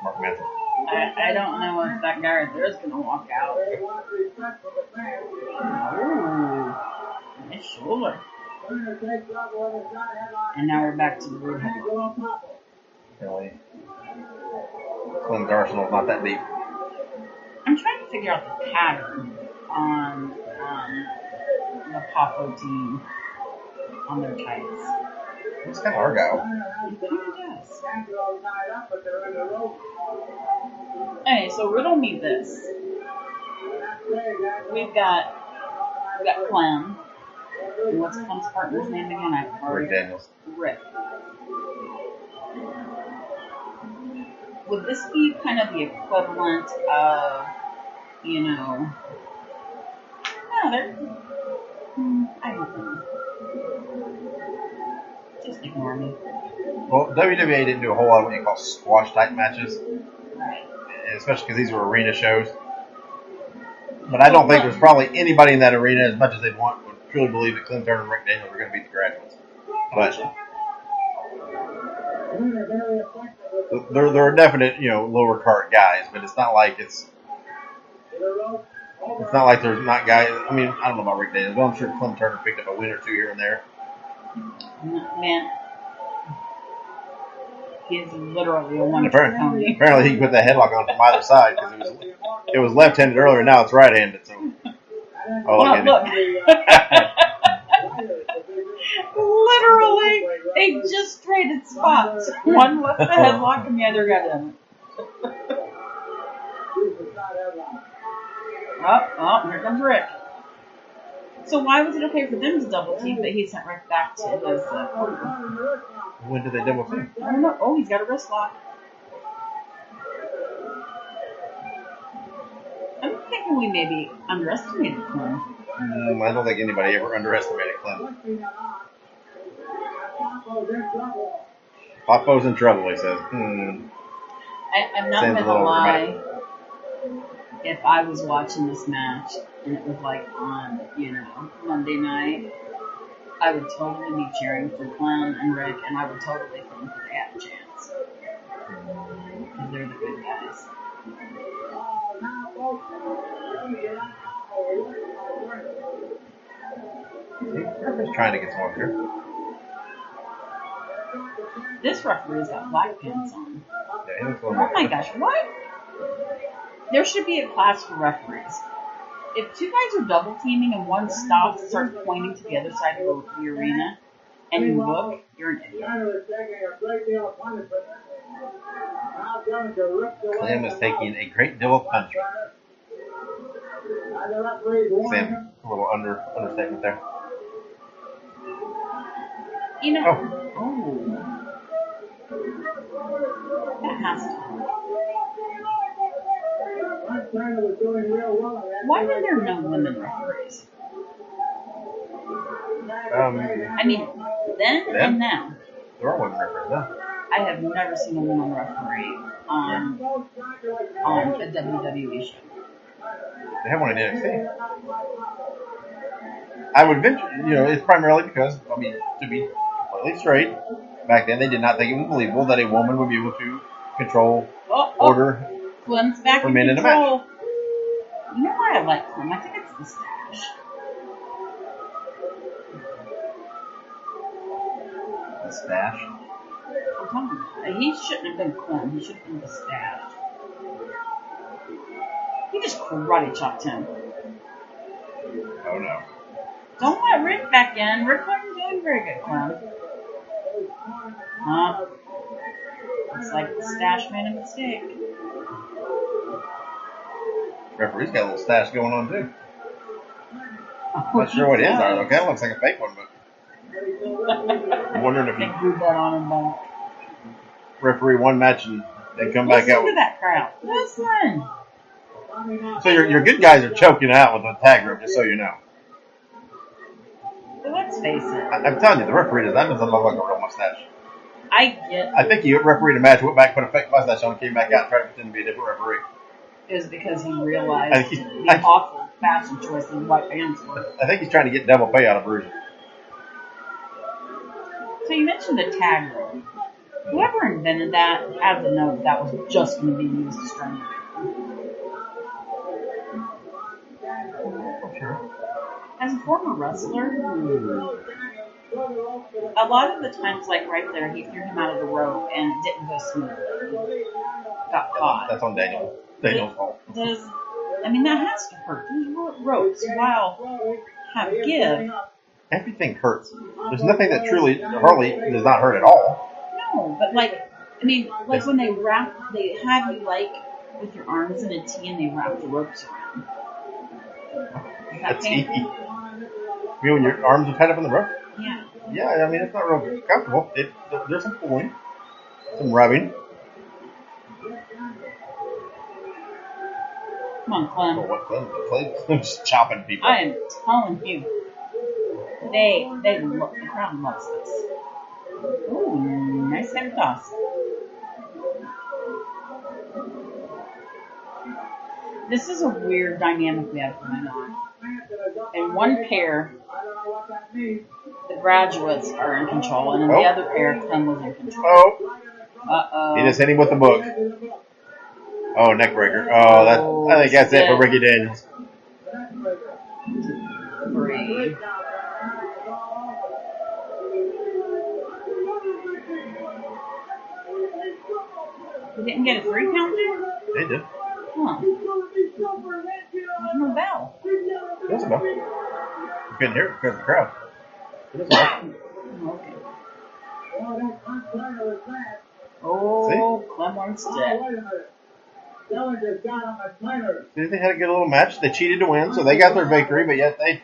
Mark Manson. I don't know if that guy right there is gonna walk out. Ooh, nice shoulder. And now we're back to the root headlock. Really? Clem's arsenal's not that deep. I'm trying to figure out the pattern on the Poffo team on their tights. It's kind of Argyle. It kind of does. Hey, so riddle me this. We've got Clem. And what's Clem's partner's name again? Rick Daniels. Rick. Would this be kind of the equivalent of, no, I don't know. Just ignore me. Well, WWE didn't do a whole lot of what you call squash type matches. Right. Especially because these were arena shows. But I don't think there's probably anybody in that arena, as much as they'd want, would truly believe that Clem Turner and Rick Daniels were going to beat the Graduates. But they're definite, lower card guys. But it's not like it's It's not like there's not guys. I mean, I don't know about Rick Daniels, but I'm sure Clem Turner picked up a win or two here and there. Man, he's literally a wonderful pony. Apparently, he put the headlock on from either side because it was left-handed earlier. Now it's right-handed. So, look. Literally, they just traded spots. One left the headlock and the other got in. Oh, here comes Rick. So why was it okay for them to double team, but he sent Rick back to his corner? When did they double team? I don't know. Oh, he's got a wrist lock. I'm thinking we maybe underestimated Clem. I don't think anybody ever underestimated Clem. Popo's in trouble, he says. I'm not going to lie. If I was watching this match and it was like on, Monday night, I would totally be cheering for Clem and Rick, and I would totally think that they had a chance. Because they're the good guys. He's trying to get some over here. This referee's got black pants on. Yeah, oh my gosh, what? There should be a class for referees. If two guys are double teaming and one stops and starts pointing to the other side of the arena, and you look, you're an idiot. Clem is taking a great deal of punishment. Sam, a little understatement there. That has to. Why are there no women referees? I mean, then and now. There are women referees now. I have never seen a woman referee on a WWE show. They have one in NXT. I would venture, it's primarily because, to be completely straight, back then they did not think it was believable that a woman would be able to control order Clem's back for men in a match. You know why I like Clem? I think it's the stash. The stash? I'm telling you, he shouldn't have been Clem. He should have been the stash. He just karate chopped him. Oh no. Don't let Rick back in. Rick wasn't doing very good, Clem. Looks like the stash made a mistake. Referee's got a little stash going on too. Not sure what his are though. Kind of looks like a fake one, but I'm wondering if they glued that on him back. Referee one match and they come back out. Listen to that crowd. Listen. So your good guys are choking out with the tag rope, just so you know. Let's face it. I'm telling you, the referee that doesn't look like a real mustache. I think he refereed a match, went back, put a fake mustache on, came back out, and tried to pretend to be a different referee. It was because he realized the awful fashion choice his white pants were. I think he's trying to get double pay out of Bruiser. So you mentioned the tag rope. Whoever invented that had to know that was just going to be used to strangle people. Sure. As a former wrestler, a lot of the times, like right there, he threw him out of the rope and it didn't go smoothly. Got caught. That's on Daniel. Daniel's fault. That has to hurt. These ropes, while have give. Everything hurts. There's nothing that truly, hardly does not hurt at all. No, but when they have you with your arms in a T and they wrap the ropes around. That's easy. You mean when your arms are tied up on the rope? Yeah. Yeah, it's not real comfortable. There's some pulling, some rubbing. Come on, Clem. Oh, what Clem? Clem's just chopping people. I am telling you. The crowd loves this. Ooh, nice head toss. This is a weird dynamic we have going on. In one pair, the graduates are in control, and in the other pair, Clem was in control. Uh-oh. He just hit him with the book. Oh, neck breaker. Oh, I think that's it for Ricky Daniels. 3. You didn't get a 3 count there? They did. Huh. There's no bell. There's a bell. You couldn't hear it because of the crowd. There's a bell. Okay. Oh, Clem wants dead. See, they had a good little match. They cheated to win, so they got their victory, but yet they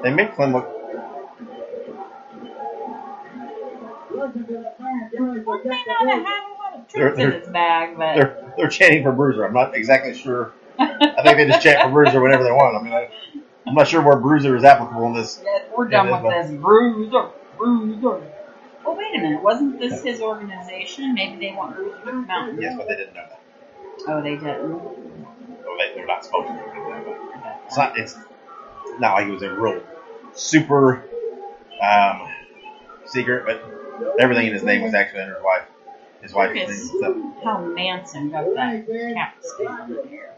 made Clem look. Well, may not have had a lot of tricks in his bag, but They're chanting for Bruiser. I'm not exactly sure. I think they just chant for Bruiser whenever they want. I mean, I'm not sure where Bruiser is applicable in this. Yeah, we're done with this. Bruiser. Oh, wait a minute. Wasn't this his organization? Maybe they want Bruiser to come out. Yes, but they didn't know that. Oh, they didn't. Well, they're not supposed to do that. It's not like it was a real super secret, but everything in his name was actually under his wife's name. So. How Manson got that cap skin on the hair.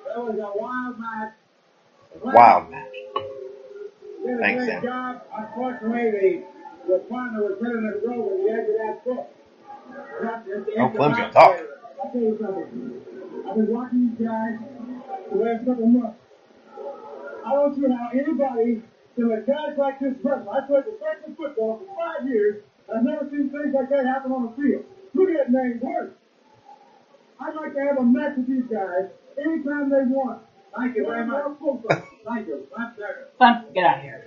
That was a wild match. Wild match. Thanks, Sam. Unfortunately, the partner was hitting the road at the edge of that foot. Oh, Clem's going to talk. I'll tell you something. I've been watching these guys the last couple months. I don't see how anybody can let guys like this wrestle. I played professional football for 5 years. I've never seen things like that happen on the field. Look at names worse. I'd like to have a match with these guys anytime they want. Thank you very much. Thank you. Fun, get out of here.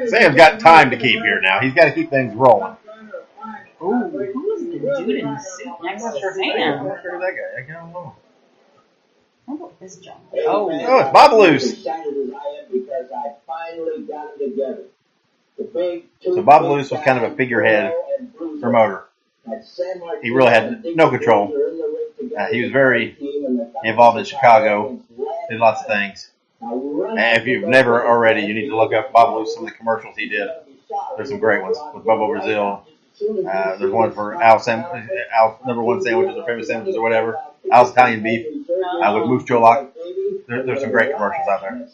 Sam's got time to keep here now. He's got to keep things rolling. Ooh, who's the dude in the suit next to Sam? I'm not sure who that guy. I don't know. How about this John? Oh, it's Bob Loose. So Bob Loose was kind of a figurehead promoter. He really had no control. He was very involved in Chicago. Did lots of things. And if you've never already, you need to look up Bob Loose, some of the commercials he did. There's some great ones with Bobo Brazil. There's one for Al's number one sandwiches or famous sandwiches or whatever. Al's Italian beef with Moose Cholock. There's some great commercials out there.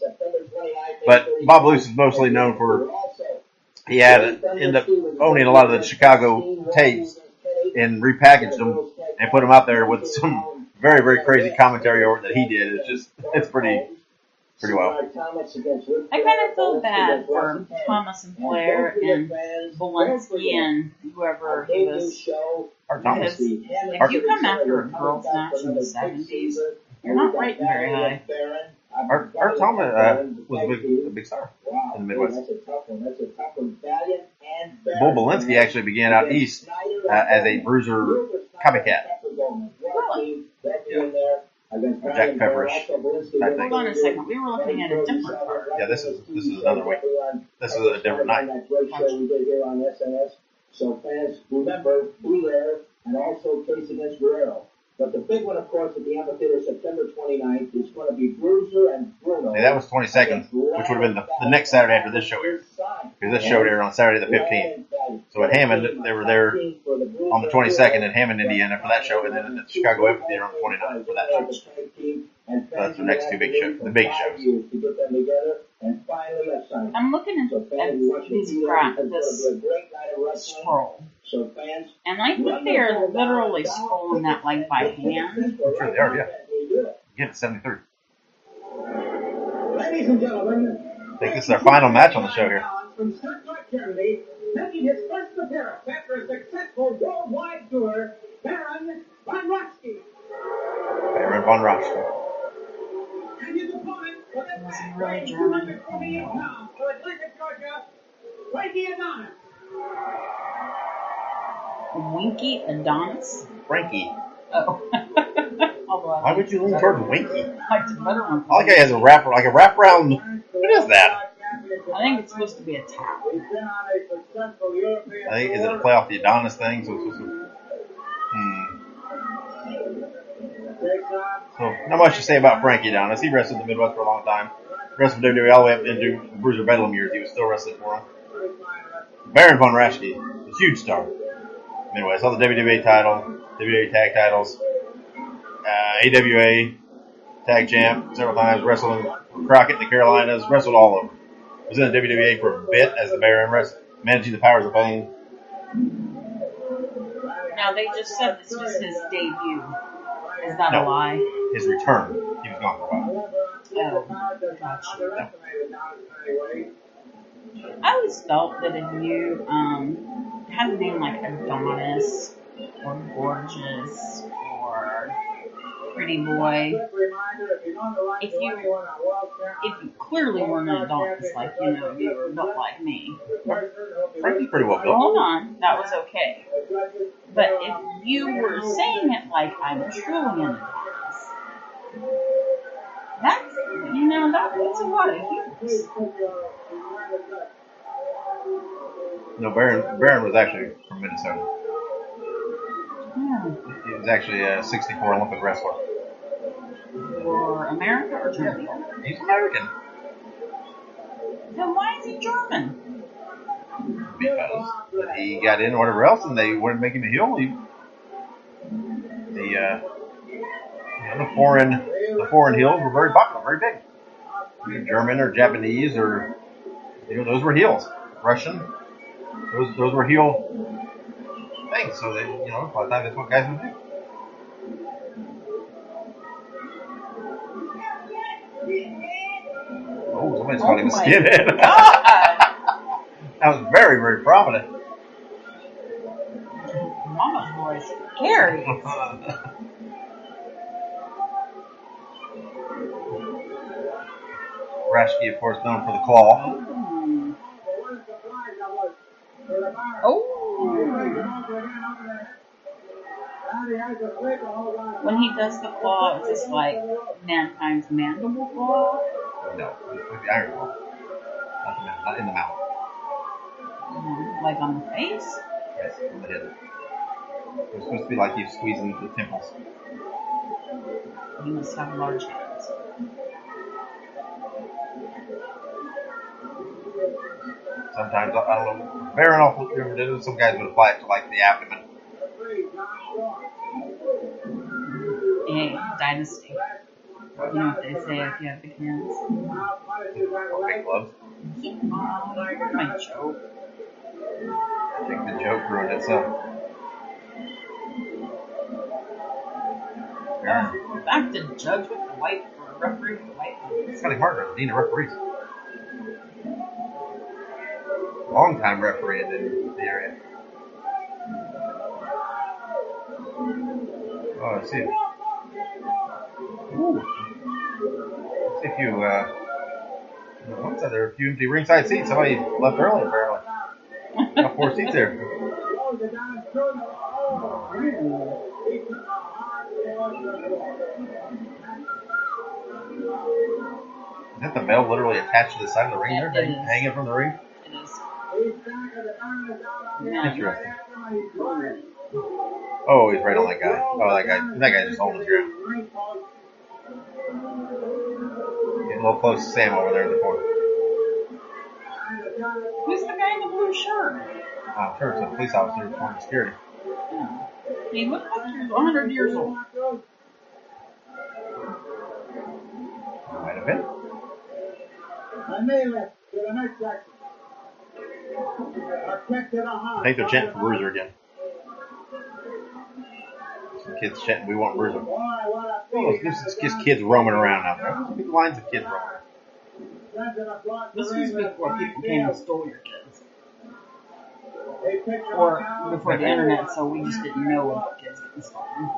But Bob Loose is mostly known for he ended up owning a lot of the Chicago tapes and repackaged them and put them out there with some very, very crazy commentary over that he did. It's pretty wild. I kind of feel bad for Thomas and Blair and Walensky and whoever he was. Because if you come after a girls' match in the 70s, you're not rating very high. Art Thomas was a big star in the Midwest. Bull Walensky actually began out east as a bruiser copycat. Really? Yeah. Jack Pepperish type thing. Hold on a second. We were looking at a different card. Yeah, this is another way. This is a different night. So fans, remember, be there, and also Case against Guerrero. But the big one, of course, at the amphitheater, September 29th, is going to be Bruiser and Bruno. See, that was 22nd, which would have been the next Saturday after this show aired. Because this show aired on Saturday the 15th. So at Hammond, they were there on the 22nd in Hammond, Indiana for that show, and then at the Chicago Amphitheater on the 29th for that show. So that's the next two big shows, the big shows. I'm looking at this scroll. And I think they are literally scrolling that like by hand. I'm sure they are, yeah. Get it 73. Ladies and gentlemen, I think this is our final match on the show here. from Stuttgart, Germany, making his first appearance after a successful worldwide tour, Baron von Raschke. Baron von Raschke. And his opponent was a Was he really German? 248 pounds for Atlanta, Georgia, Frankie Adonis. Winky Adonis? Frankie. Oh. Why would you lean towards Winky? Like the better one. I like how he has a wraparound. What is that? I think it's supposed to be a towel. I think is it a play off the Adonis thing? So not much to say about Frankie Adonis. He wrestled in the Midwest for a long time. Wrestled for WWE all the way up into Bruiser Bedlam years. He was still wrestling for him. Baron von Raschke, a huge star. I Anyway, saw the WWE title, WWE tag titles, AWA tag champ several times, wrestled in Crockett in the Carolinas, wrestled all over. Was in the WWA for a bit as the Bear Empress, managing the Powers of Pain. Now, they just said this was his debut. Is that a lie? His return. He was gone for a while. Oh, gotcha. I always felt that if you had a name like Adonis or Gorgeous or Pretty Boy, if you clearly weren't an Adonis, like, you know, you were built like me. Frankie's pretty well built. Hold on, that was okay. But if you were saying it like I'm truly an Adonis, that's, you know, that's a lot of humans. No, Baron was actually from Minnesota. Yeah. He was actually a 64 Olympic wrestler. For America or Germany? He's American. Then why is he German? Because he got in whatever else, and they wouldn't make him a heel. The foreign heels were very popular, very big. Either German or Japanese or those were heels. Russian, those were heel things. So they, a lot of times that's what guys would do. Oh, somebody's calling him a skinhead. That was very, very prominent. Mama's voice. Carrie. Rashke, of course, known for the claw. Oh. When he does the claw, is this like mankind's mandible claw? No, it's the iron claw. Not in the mouth. Like on the face? Yes, on the head. It's supposed to be like he's squeezing the temples. He must have large hands. Sometimes, I don't know, Baron also did it. Some guys would apply it to like the abdomen. Hey, Dynasty. You know what they say if you have big hands? Big gloves. My joke. I think the joke ruined itself. Back to judge with the white or a referee with the white. It's kind of harder than being a referee. Long-time referee in the area. Oh, let's see. Ooh. Let's see if you, looks like there are a few empty ringside seats. Somebody left early, apparently. Got 4 seats there. Is that the bell literally attached to the side of the ring there? Hanging from the ring? It is. Interesting. Oh, he's right on that guy. Oh, that guy just holding his ground. Getting a little close to Sam over there in the corner. Who's the guy in the blue shirt? I'm sure it's a police officer from security. Yeah. He looks like he's 100 years old. Might have been. I think they're chanting for Bruiser again. Some kids chanting, "We want Bruiser." Oh, there's just kids roaming around out there. Big lines of kids roaming. This was before people came and stole your kids. Or before the internet, so we just didn't know what kids getting stolen.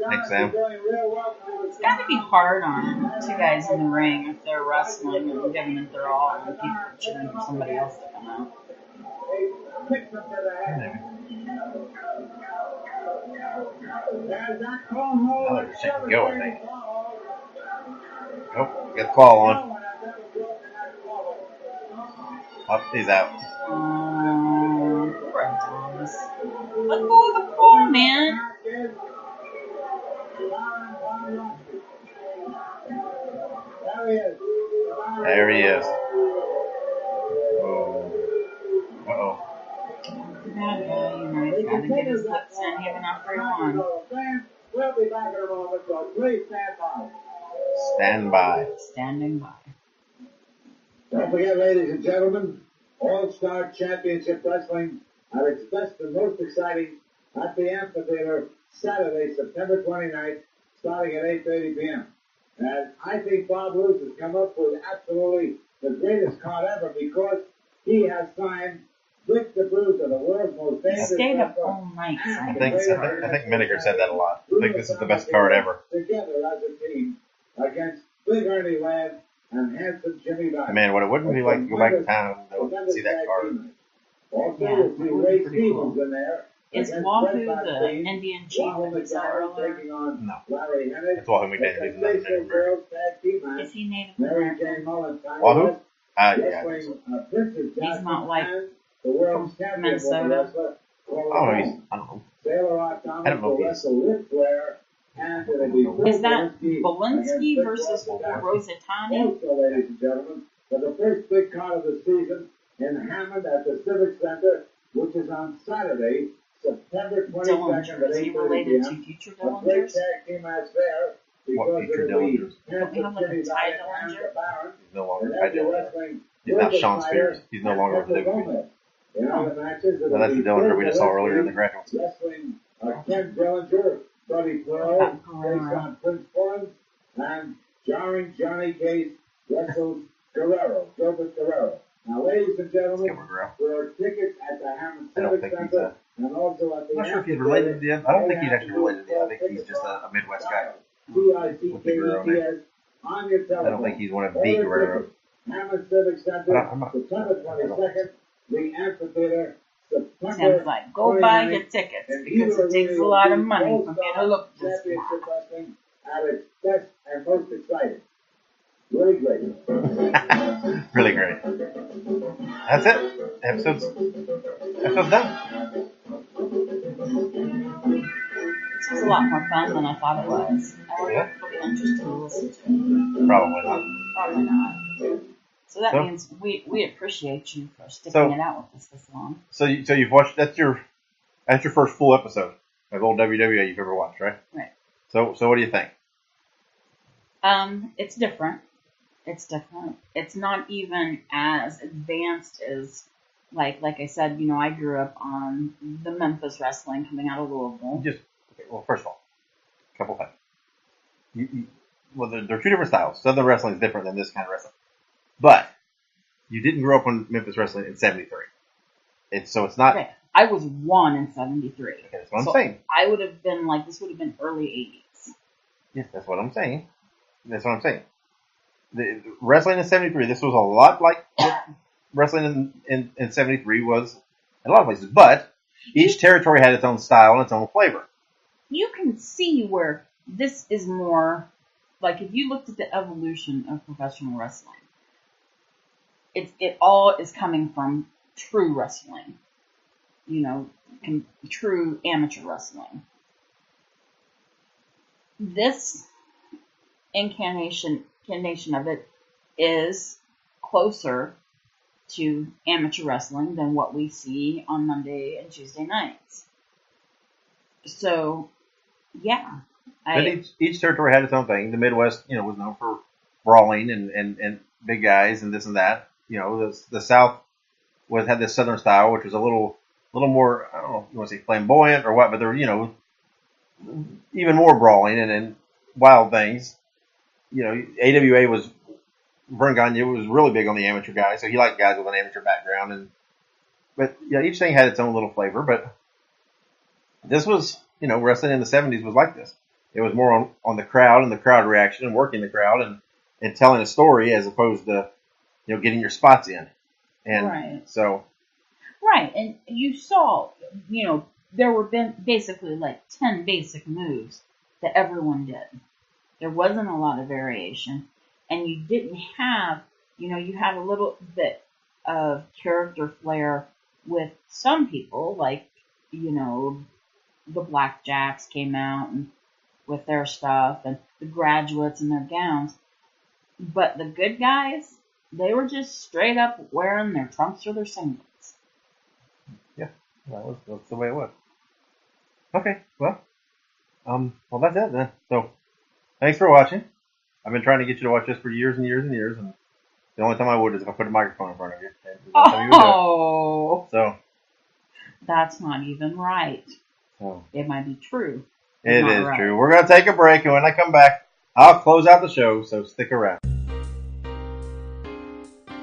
Thanks, Sam. It's got to be hard on 2 guys in the ring if they're wrestling and giving it their all and people are cheering for somebody else to come out. I'll let you go, I think. Nope, get the call on. Up, he's out. Poor Adonis. Let go of the ball, man. There he is. Gotta get his lips in even after he won. We'll be back in a moment, so please stand by. Stand by. Standing by. Don't forget, ladies and gentlemen, All-Star Championship Wrestling at its best and most exciting at the Amphitheater Saturday, September 29th, starting at 8:30 p.m. And I think Bob Lutz has come up with absolutely the greatest card ever because he has signed Dick the Bruiser, the world's most dangerous Stayed up wrestler. all night. I think Miniger said that a lot. I think this is the best card ever. Together as a team against Big Ernie Ladd and handsome Jimmy Dykes. Man, what it wouldn't be like to go back in time and see that card. Also, Yeah, you'll see it would be Ray pretty cool. Stevens in there. Is against Wahoo Bret the Bastien. Indian chief Wahoo that we saw McDonald earlier? taking on No. Larry Hennig. It's Wahoo McDaniel. He's another Sensational Native girls tag team match. Is he Native Mary American? Jane Mullins. Wahoo? Yeah. Wrestling Princess Jackson not like and the world's from champion Minnesota. wrestler. I don't know. Sailor I Thomas don't know will if he's- wrestle Ric Flair, and it'll be Is that Belinsky Belinsky against versus Big Jackson. Rosatani? Also, ladies and gentlemen, for the first big card of the season in Hammond at the Civic Center, which is on Saturday, September 22nd at Dillinger. Is he 8:30 related to p.m. future A great Dillingers? tag team match there because What future it'll be Dillingers? Don't we have like a Jimmy Ty Dykes and Dillinger? the Baron. He's no longer And Ty then you're Dillinger. wrestling He's not Ultimate Sean Spears. Fighter He's no longer with and the Gomez. WWE. In other matches, it'll No, that's the be Dillinger we just saw Bill earlier in the Gillespie graduates. wrestling Ken Dillinger, Buddy Pearl, About takes Guerrero. on Prince Pullen, and jarring Johnny Case wrestles Guerrero, Gilbert Guerrero. Now, ladies and gentlemen, Gilbert Guerrero. there are tickets at the Hammond I don't Civic think he's Center and also at the I'm not sure if he's Amphitheater. related to him. I don't think he's actually related to him. I think he's just a Midwest guy. CICKETS on your telephone. I don't think he's one of the Guerrero. Hammond Civic Center, I'm not- September 22nd, the Amphitheater, September Sounds like go buy 29th. your tickets And because either it takes arena a lot of will be money for me All-Star to look this Championship smart. Wrestling at its best and most exciting. Really great. Really great. That's it. Episode's done. This was a lot more fun than I thought it was. I was Yeah. pretty interested to listen to. Probably not. Probably not. So that So- means we appreciate you for sticking So- it out with us this long. So you've watched. That's your first full episode of old WWE you've ever watched, right? Right. So what do you think? It's different. It's different. It's not even as advanced as like I said, I grew up on the Memphis wrestling coming out of Louisville. Well, first of all, a couple things. Well, they're two different styles. Southern wrestling is different than this kind of wrestling. But you didn't grow up on Memphis wrestling in '73. So it's not. Okay. I was 1 in 73. Okay, that's what I'm So saying. I would have been this would have been early 80s. Yes, that's what I'm saying. The wrestling in '73. This was a lot like wrestling in '73 was in a lot of places, but each territory had its own style and its own flavor. You can see where this is more if you looked at the evolution of professional wrestling, it all is coming from true wrestling, true amateur wrestling. This incarnation of it is closer to amateur wrestling than what we see on Monday and Tuesday nights. So, yeah. But each territory had its own thing. The Midwest, was known for brawling and big guys and this and that. The South had this Southern style, which was a little more, I don't know if you want to say flamboyant or what, but there were, even more brawling and wild things. AWA was, Vern Gagne was really big on the amateur guys, so he liked guys with an amateur background. But each thing had its own little flavor, but this was, wrestling in the 70s was like this. It was more on the crowd and the crowd reaction and working the crowd and telling a story as opposed to, getting your spots in. And right. So. Right. And you saw, there were basically 10 basic moves that everyone did. There wasn't a lot of variation. And you didn't have, you had a little bit of character flair with some people, the Blackjacks came out and with their stuff and the Graduates and their gowns. But the good guys, they were just straight up wearing their trunks or their singlets. Yeah, that's the way it was. Okay, well, that's it then. So, thanks for watching. I've been trying to get you to watch this for years and years and years, and the only time I would is if I put a microphone in front of you. Oh, so that's not even right. So it might be true. It is right. True. We're going to take a break, and when I come back, I'll close out the show, so stick around.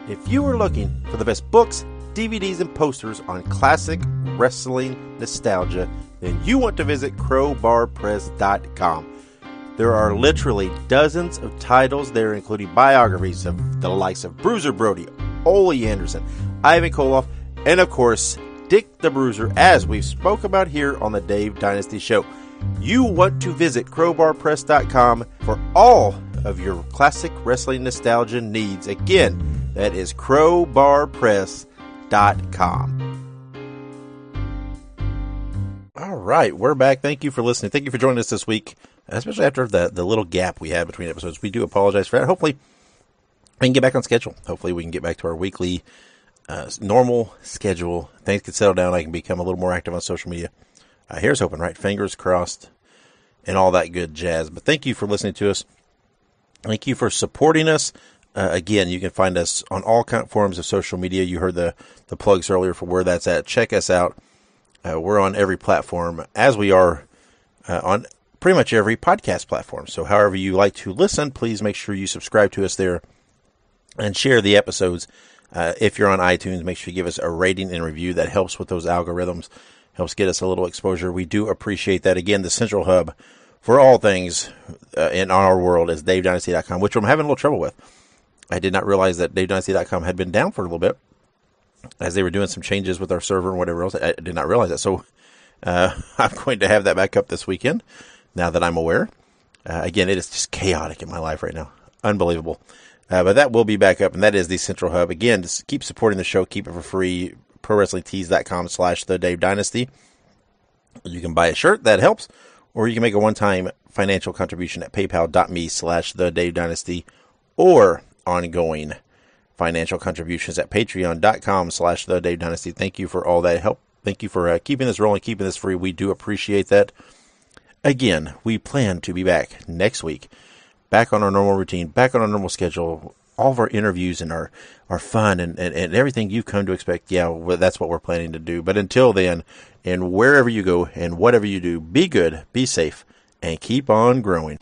If you are looking for the best books, DVDs, and posters on classic wrestling nostalgia, then you want to visit crowbarpress.com. There are literally dozens of titles there, including biographies of the likes of Bruiser Brody, Ole Anderson, Ivan Koloff, and of course, Dick the Bruiser, as we've spoke about here on the Dave Dynasty Show. You want to visit crowbarpress.com for all of your classic wrestling nostalgia needs. Again, that is crowbarpress.com. All right, we're back. Thank you for listening. Thank you for joining us this week, especially after the little gap we had between episodes. We do apologize for that. Hopefully, we can get back on schedule. Hopefully, we can get back to our weekly normal schedule. Things can settle down. I can become a little more active on social media. Here's hoping, right? Fingers crossed and all that good jazz. But thank you for listening to us. Thank you for supporting us. Again, you can find us on all kind of forms of social media. You heard the plugs earlier for where that's at. Check us out. We're on every platform, as we are on pretty much every podcast platform. So however you like to listen, please make sure you subscribe to us there and share the episodes. If you're on iTunes, make sure you give us a rating and review. That helps with those algorithms, helps get us a little exposure. We do appreciate that. Again, the central hub for all things in our world is DaveDynasty.com, which I'm having a little trouble with. I did not realize that DaveDynasty.com had been down for a little bit as they were doing some changes with our server and whatever else. I did not realize that. So I'm going to have that back up this weekend now that I'm aware. Again, it is just chaotic in my life right now. Unbelievable. But that will be back up, and that is the central hub. Again, just keep supporting the show. Keep it for free. ProWrestlingTees.com/TheDaveDynasty. You can buy a shirt. That helps. Or you can make a one-time financial contribution at PayPal.me/TheDaveDynasty, or ongoing financial contributions at Patreon.com/TheDaveDynasty. Thank you for all that help. Thank you for keeping this rolling, keeping this free. We do appreciate that. Again, we plan to be back next week. Back on our normal routine, back on our normal schedule, all of our interviews and our fun and everything you've come to expect. Yeah, well, that's what we're planning to do. But until then, and wherever you go and whatever you do, be good, be safe, and keep on growing.